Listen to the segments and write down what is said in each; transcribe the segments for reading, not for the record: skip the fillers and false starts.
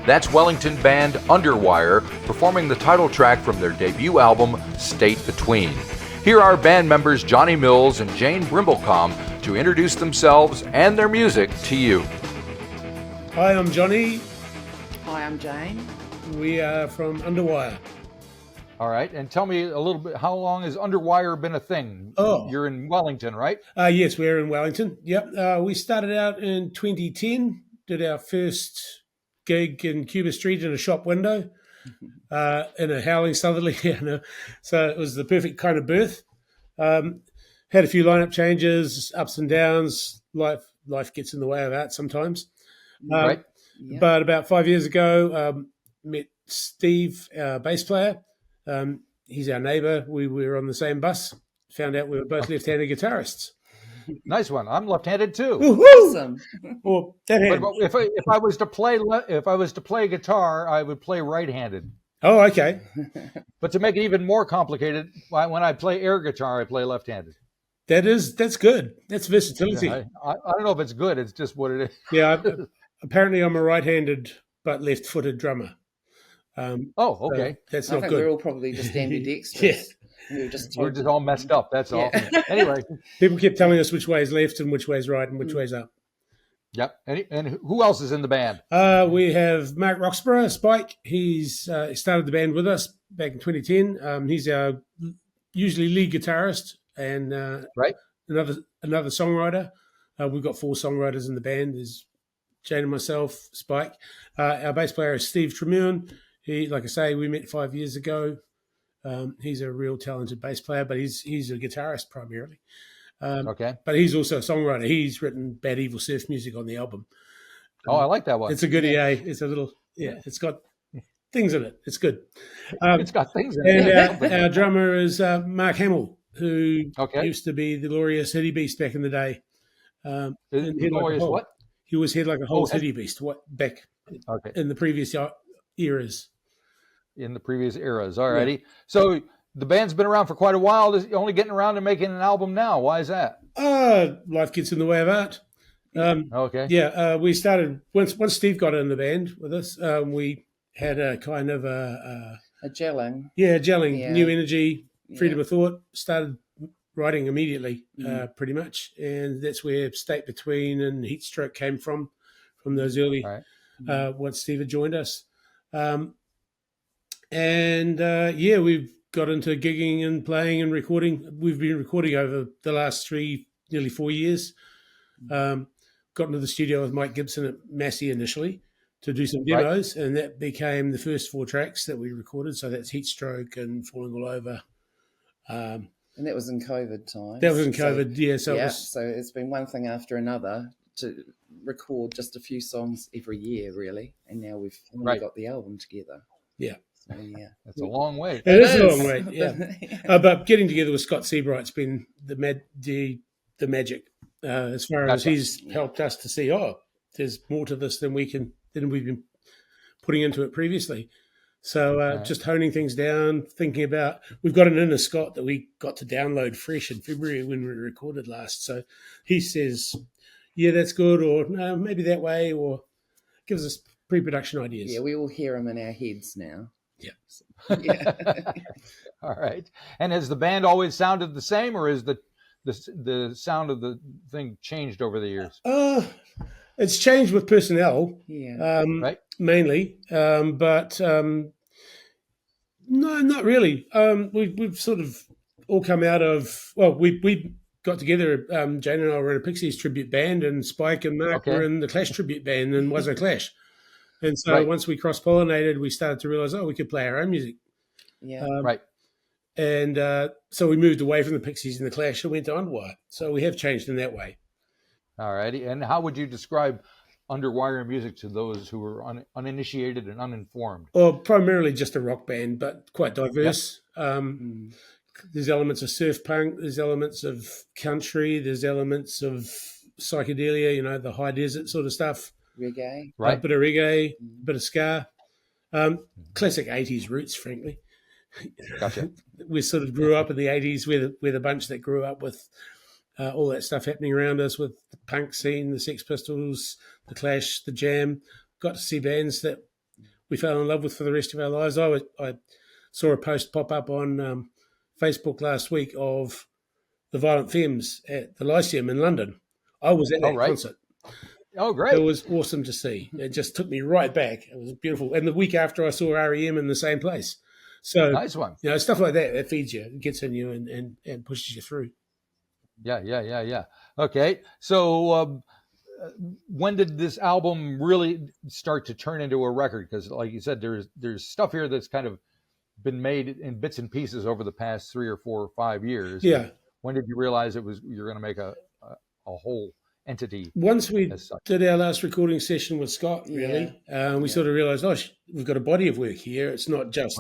That's Wellington band Underwire performing the title track from their debut album, State Between. Here are band members Johnny Mills and Jane Brimblecombe to introduce themselves and their music to you. Hi, I'm Johnny. Hi, I'm Jane. We are from Underwire. All right, and tell me a little bit, how long has Underwire been a thing? Oh. You're in Wellington, right? Yes, we're in Wellington. Yep. We started out in 2010, did our first gig in Cuba Street in a shop window in a howling southerly. So it was the perfect kind of birth. Had a few lineup changes, ups and downs. Life gets in the way of that sometimes. Right. Yeah. But about 5 years ago, met Steve, our bass player. He's our neighbour. We were on the same bus. Found out we were both left-handed guitarists. Nice one. I'm left-handed too. Woo-hoo! Awesome. Well, that hand. But if I was to play guitar, I would play right-handed. Oh, okay. But to make it even more complicated, when I play air guitar, I play left-handed. That's good. That's versatility. Yeah, I don't know if it's good. It's just what it is. Yeah. Apparently, I'm a right-handed but left-footed drummer. Okay. So that's I not think good. we're all probably just ambidextrous. Yeah. We're just all messed up. That's all. Anyway. People kept telling us which way is left and which way is right and which way is up. Yep. And who else is in the band? We have Mark Roxburgh, Spike. He's started the band with us back in 2010. He's our usually lead guitarist and Right. another songwriter. We've got 4 songwriters in the band. There's Jane and myself, Spike. Our bass player is Steve Tremune. He, like I say, we met 5 years ago. He's a real talented bass player, but he's a guitarist primarily. Okay. But he's also a songwriter. He's written Bad Evil Surf music on the album. I like that one. It's a good EA. It's a little, it's got things in it. It's good. It's got things in And it. our drummer is Mark Hamill, who Okay. used to be the glorious City Beast back in the day. Glorious what? He was head like a whole Oh, City Beast back Okay. in the previous eras. In the previous eras. All righty. So the band's been around for quite a while. Only getting around to making an album now. Why is that? Life gets in the way of art. Okay. Yeah, we started once Steve got in the band with us. We had a kind of a gelling. gelling, Yeah. new energy, freedom of thought. Started writing immediately, pretty much, and that's where State Between and Heatstroke came from those early. Right. Once Steve had joined us, we've got into gigging and playing and recording. We've been recording over the last nearly 4 years. Got into the studio with Mike Gibson at Massey initially to do some demos, and that became the first 4 tracks that we recorded. So that's Heatstroke and Falling All Over. And that was in COVID times. That was in COVID, So it's been one thing after another to record just a few songs every year, really. And now we've finally got the album together. Yeah. So, yeah. That's a long way. It is a long way, yeah. But getting together with Scott Seabright's been the magic, as far as he's helped us to see, there's more to this than we've been putting into it previously. So just honing things down, thinking about, we've got an inner Scott that we got to download fresh in February when we recorded last. So he says, yeah, that's good, or no, maybe that way, or gives us pre-production ideas. Yeah, we all hear him in our heads now. Yeah. So, yeah. All right. And has the band always sounded the same, or is the sound of the thing changed over the years? It's changed with personnel, mainly, but no, not really. We've sort of all come out of, we got together, Jane and I were in a Pixies tribute band, and Spike and Mark were in the Clash tribute band and was a Clash. And so once we cross-pollinated, we started to realize, we could play our own music. Yeah. And so we moved away from the Pixies and the Clash and went to Underwire. So we have changed in that way. All righty. And how would you describe Underwire music to those who are uninitiated and uninformed? Well, primarily just a rock band, but quite diverse. There's elements of surf punk, there's elements of country, there's elements of psychedelia, the high desert sort of stuff. Reggae. A bit of reggae, a bit of ska. Classic 80s roots, frankly. Gotcha. We sort of grew up in the 80s. We're the bunch that grew up with all that stuff happening around us, with the punk scene, the Sex Pistols, the Clash, the Jam. Got to see bands that we fell in love with for the rest of our lives. I saw a post pop up on Facebook last week of the Violent Femmes at the Lyceum in London. I was at that concert. Oh, great. It was awesome to see. It just took me right back. It was beautiful. And the week after, I saw REM in the same place. So, nice one. Stuff like that, it feeds you, it gets in you and pushes you through. Yeah. Okay. So when did this album really start to turn into a record? Because like you said, there's stuff here that's kind of been made in bits and pieces over the past 3 or 4 or 5 years. Yeah. When did you realize you're going to make a whole entity? Once we did our last recording session with Scott, really, we sort of realized, we've got a body of work here. It's not just,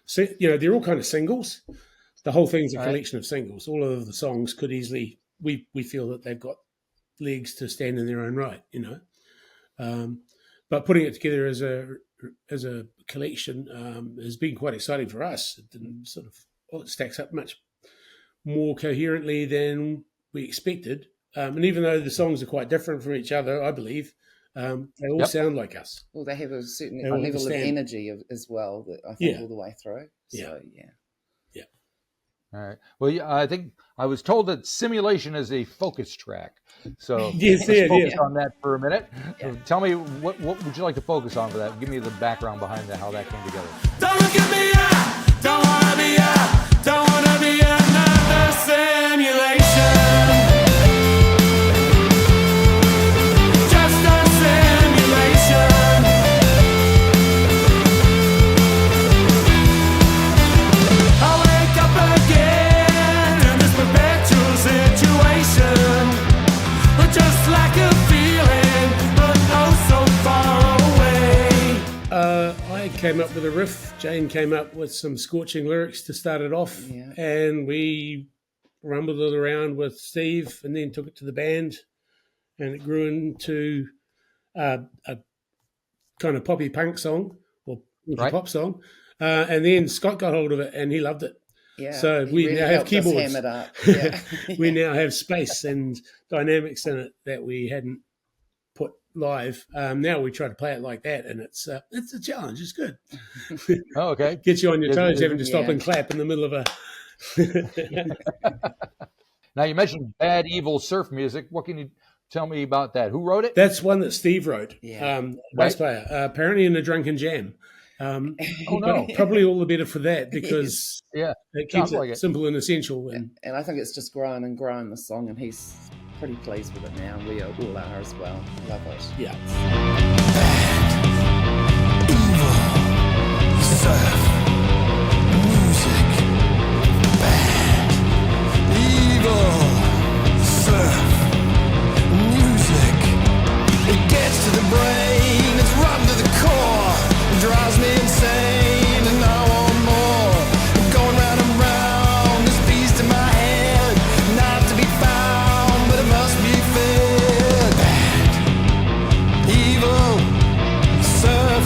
so, they're all kind of singles. The whole thing's a collection of singles. All of the songs could easily, we feel that they've got legs to stand in their own right, but putting it together as a collection has been quite exciting for us. It didn't it stacks up much more coherently than we expected. And even though the songs are quite different from each other, I believe, they all sound like us. Well, they have a certain level of energy as well, that I think all the way through. So, yeah. All right. Well, I think I was told that Simulation is a focus track. So let's focus on that for a minute. Yeah. Tell me, what would you like to focus on for that? Give me the background behind that, how that came together. Don't look at me, I don't want to be out. Don't want to be another simulation. Just a simulation. I wake up again in this perpetual situation. But just like a feeling, but oh so far away. I came up with a riff. Jane came up with some scorching lyrics to start it off, and we rumbled it around with Steve, and then took it to the band, and it grew into a kind of poppy punk song or pop song, and then Scott got hold of it, and he loved it. Yeah, so we really now have keyboards. Ham it up. Yeah. We now have space and dynamics in it that we hadn't put live. Now we try to play it like that, and it's a challenge. It's good. Oh, okay. Gets you on your toes, having to stop and clap in the middle of a. Now you mentioned Bad Evil Surf Music. What can you tell me about that? Who wrote it? That's one that Steve wrote. Bass player. Apparently in a drunken jam. Oh no! Probably all the better for that, because it keeps it simple and essential. And I think it's just growing and growing, the song, and he's pretty pleased with it now. We all are as well. Love it. Yeah. Bad, evil, surf, music. Bad, evil, surf, music. It gets to the brain, it's run to the core. It drives me insane, and I want more. Going round and round, this beast in my head, not to be found, but it must be fed. Bad, evil, surf,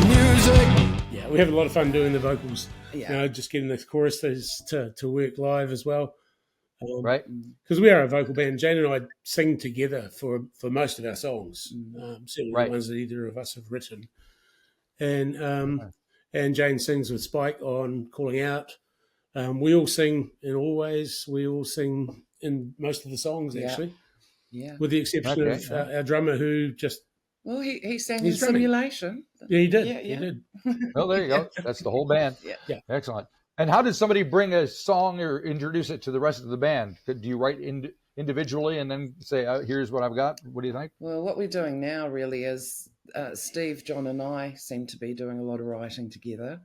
music. Yeah, we have a lot of fun doing the vocals. Just getting the choruses to work live as well. Because we are a vocal band. Jane and I sing together for most of our songs, certainly the ones that either of us have written. And Jane sings with Spike on Calling Out. We all sing in Always. We all sing in most of the songs, actually. Yeah. With the exception of our drummer, who just... Well, he sang in Simulation. Yeah, he did. Yeah. He did. Well, there you go. That's the whole band. Yeah. Excellent. And how does somebody bring a song or introduce it to the rest of the band? Do you write individually and then say, here's what I've got? What do you think? Well, what we're doing now really is Steve, John and I seem to be doing a lot of writing together.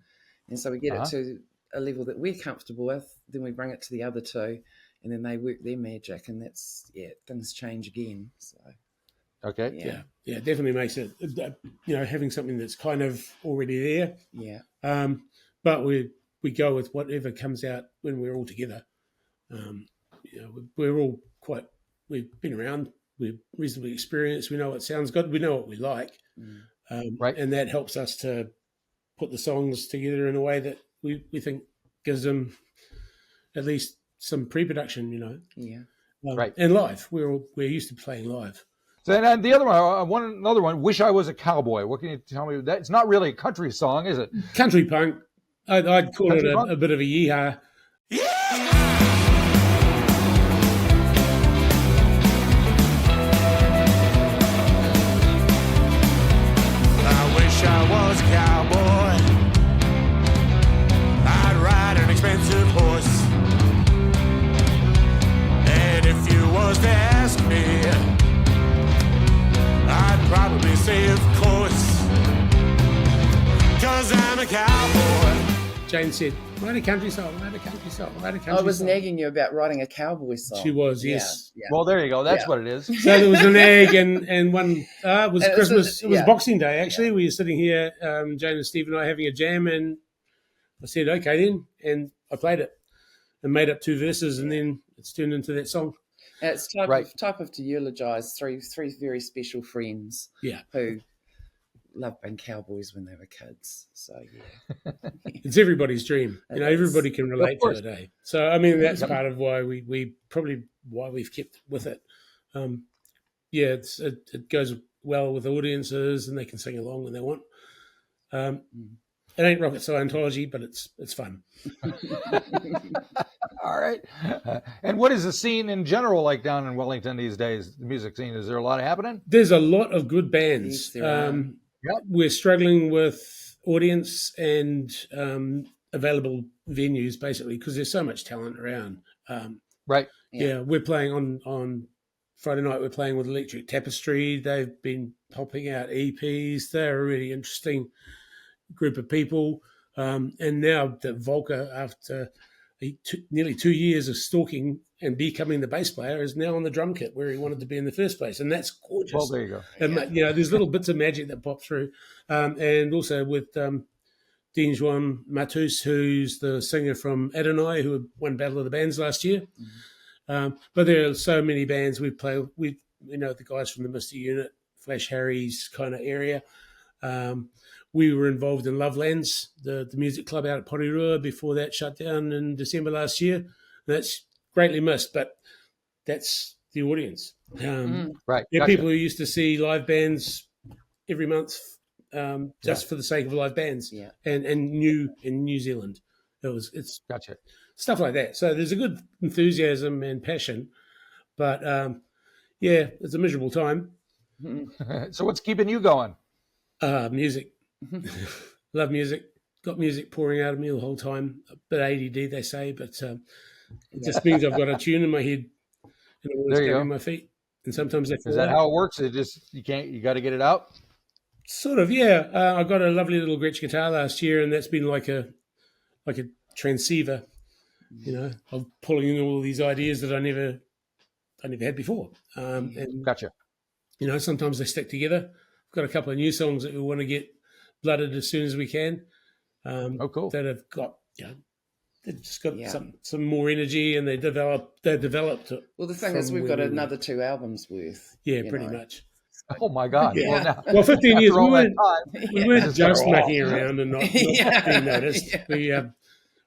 And so we get it to a level that we're comfortable with, then we bring it to the other two, and then they work their magic, and that's, things change again. So. Okay. Yeah, it definitely makes it, having something that's kind of already there. Yeah. But we go with whatever comes out when we're all together. We're all we've been around, we're reasonably experienced, we know what sounds good, we know what we like. And that helps us to put the songs together in a way that we think gives them at least some pre-production, Yeah. And live. We're used to playing live. So, and the other one, another one, "Wish I Was a Cowboy." What can you tell me? That it's not really a country song, is it? Country punk. I'd call Country it punk? a bit of a yeehaw. I wish I was a cowboy. I'd ride an expensive horse. And if you was to ask me, I'd probably say of course. 'Cause I'm a cowboy. Jane said, write a country song, write a country song, write a country song. I was nagging you about writing a cowboy song. She was, yes. Yeah. Well, there you go. That's Yeah. what it is. So there was an egg and one, it was And Christmas, it was yeah. Boxing Day actually. We were sitting here, Jane and Steve and I having a jam, and I said, okay then, and I played it and made up 2 verses, and then it's turned into that song. And it's type of to eulogise three very special friends Yeah. who loved being cowboys when they were kids. So yeah. It's everybody's dream. You know, It is. everybody can relate to course. it, eh? So, I mean, that's part of why we probably why we've kept with it. Yeah, it goes well with audiences, and they can sing along when they want. It ain't rocket Scientology, but it's fun. All right. And what is the scene in general like down in Wellington these days? The music scene, is there a lot happening? There's a lot of good bands. Yes, there are. We're struggling with audience and available venues, basically, because there's so much talent around. Right. Yeah, we're playing on Friday night. We're playing with Electric Tapestry. They've been popping out EPs. They're a really interesting group of people. And now that Volker, after nearly 2 years of stalking and becoming the bass player, is now on the drum kit where he wanted to be in the first place, and that's gorgeous. Well, there you go. And you know, there's little bits of magic that pop through, and also with Dean Juan Matus, who's the singer from Adonai, who won Battle of the Bands last year. But there are so many bands we play. We know the guys from the Misty Unit, Flash Harry's kind of area. We were involved in Lovelands, the music club out at Porirua, before that shut down in December last year. That's greatly missed, but that's the audience. Right. There are Gotcha. people who used to see live bands every month just for the sake of live bands, Yeah. and new in New Zealand. It's Gotcha. stuff like that. So there's a good enthusiasm and passion, but yeah, it's a miserable time. So what's keeping you going? Music. Love music. Got music pouring out of me the whole time. A bit ADD, they say, but it just means I've got a tune in my head and I'm always There you tapping go. my feet. And sometimes they fall Is that out. how it works? It just you got to get it out. Sort of, yeah. I got a lovely little Gretsch guitar last year, and that's been like a transceiver, you know, of pulling in all these ideas that I never had before. And Gotcha. you know, sometimes they stick together. I've got a couple of new songs that we want to get blooded as soon as we can. Oh, cool. That have got, you know, they've just got Yeah. some more energy, and they developed it. Well, the thing is, from we've where got we were. another 2 albums worth. Yeah, you pretty know. much. Oh my God. Yeah. Well, now, Well, 15 years, after all that we time, weren't Just just go, mucking around and not Yeah. being noticed. Yeah.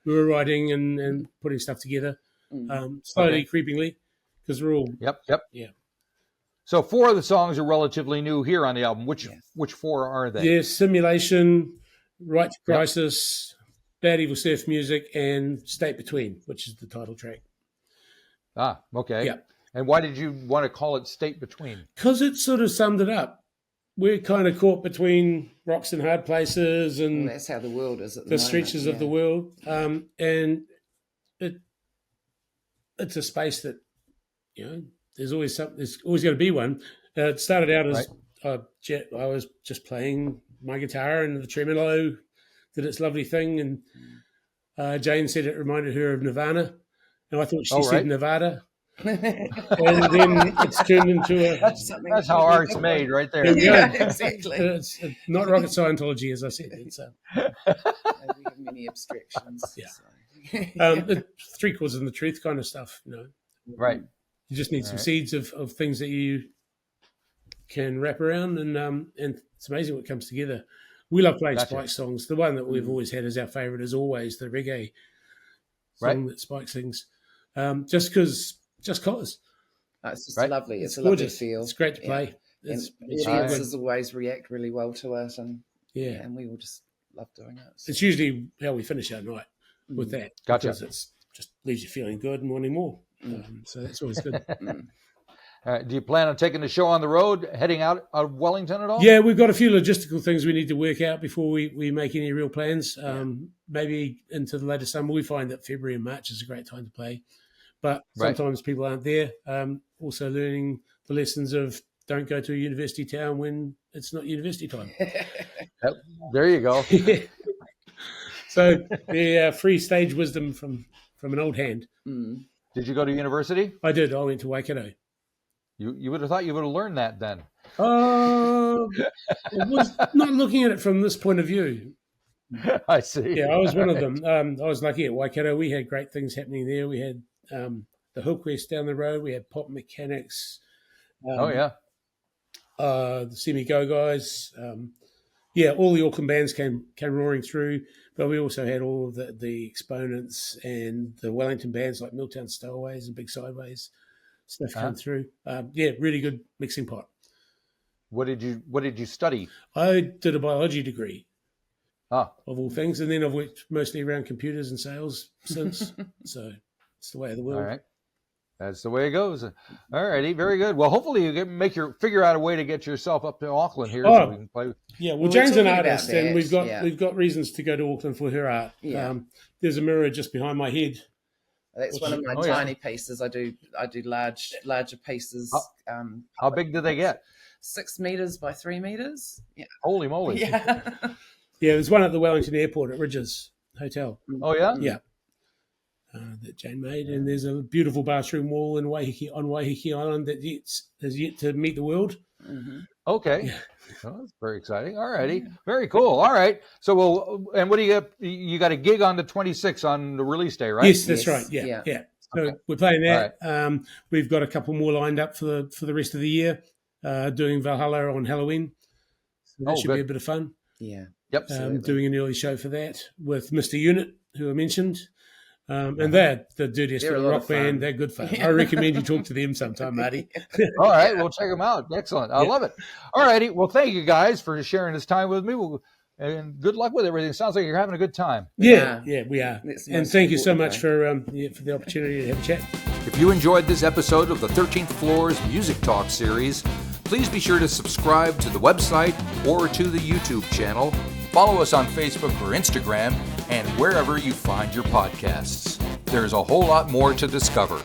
We were writing and putting stuff together, slowly, Okay. creepingly, because we're all, Yep. yeah. So 4 of the songs are relatively new here on the album. Which 4 are they? Yeah, Simulation, Right to Crisis, Bad Evil Surf Music, and State Between, which is the title track. Ah, okay. Yeah. And why did you want to call it State Between? Because it sort of summed it up. We're kind of caught between rocks and hard places and Well, that's how the world is at the the moment, stretches of the world. And it's a space that, you know, there's always got to be one. It started out as I was just playing my guitar and the tremolo did its lovely thing, and Jane said it reminded her of Nirvana, and I thought she said Nevada, and then it's turned into a. That's how art's made, right there. There we go. Yeah, exactly. It's not rocket Scientology, as I said. It's We have many abstractions. Yeah. So. 3/4 of the truth kind of stuff, you know. Right. You just need some seeds of things that you can wrap around, and it's amazing what comes together. We love playing Spike songs. The one that we've always had as our favourite is always the reggae song that Spike sings. Just cause. It's just Right. lovely. It's a gorgeous. lovely feel. It's great to play. audiences always react really well to it, and yeah, and we all just love doing it. So. It's usually how we finish our night with that. Gotcha. Because it's just leaves you feeling good and wanting more. So that's always good. Do you plan on taking the show on the road, heading out of Wellington at all? Yeah, we've got a few logistical things we need to work out before we make any real plans. Maybe into the later summer. We find that February and March is a great time to play. But sometimes people aren't there. Also learning the lessons of don't go to a university town when it's not university time. There you go. So the free stage wisdom from an old hand. Did you go to university? I did. I went to Waikato. You would have thought you would have learned that then. I was not looking at it from this point of view. I see. Yeah, I was one of them. I was lucky at Waikato. We had great things happening there. We had the Hillquest down the road. We had Pop Mechanics. The Semi-Go guys. All the Auckland bands came roaring through. But we also had all of the exponents and the Wellington bands like Milltown Stowaways and Big Sideways stuff come through. Really good mixing pot. What did you study? I did a biology degree. Of all things, and then I've worked mostly around computers and sales since. So it's the way of the world. All right, that's the way it goes. All righty, very good. Well, hopefully you figure out a way to get yourself up to Auckland here so we can play. Yeah, well, Jane's an artist, and we've got reasons to go to Auckland for her art. Yeah. There's a mirror just behind my head. That's one of my tiny pieces. I do larger pieces. How big do they get? 6 meters by 3 meters. Yeah. Holy moly! Yeah. Yeah, there's one at the Wellington Airport at Ridges Hotel. Oh, yeah? Yeah. That Jane made. And there's a beautiful bathroom wall on Waiheke Island that has yet to meet the world. Mm-hmm. Okay. Yeah. Well, that's very exciting. All righty. Very cool. All right. So, and what do you got? You got a gig on the 26th on the release day, right? Yes, that's right. Yeah. So we're playing that. Right. We've got a couple more lined up for the rest of the year, doing Valhalla on Halloween. So that should be a bit of fun. Yeah. Yep. Doing an early show for that with Mr. Unit, who I mentioned. And they're the dirtiest little rock band. They're good fun. I recommend you talk to them sometime, Marty. All right. We'll check them out. Excellent. I love it. All righty. Well, thank you guys for sharing this time with me. And good luck with everything. Sounds like you're having a good time. Yeah, we are. And thank you so much for the opportunity to have a chat. If you enjoyed this episode of the 13th Floor's Music Talk series, please be sure to subscribe to the website or to the YouTube channel. Follow us on Facebook or Instagram and wherever you find your podcasts. There's a whole lot more to discover.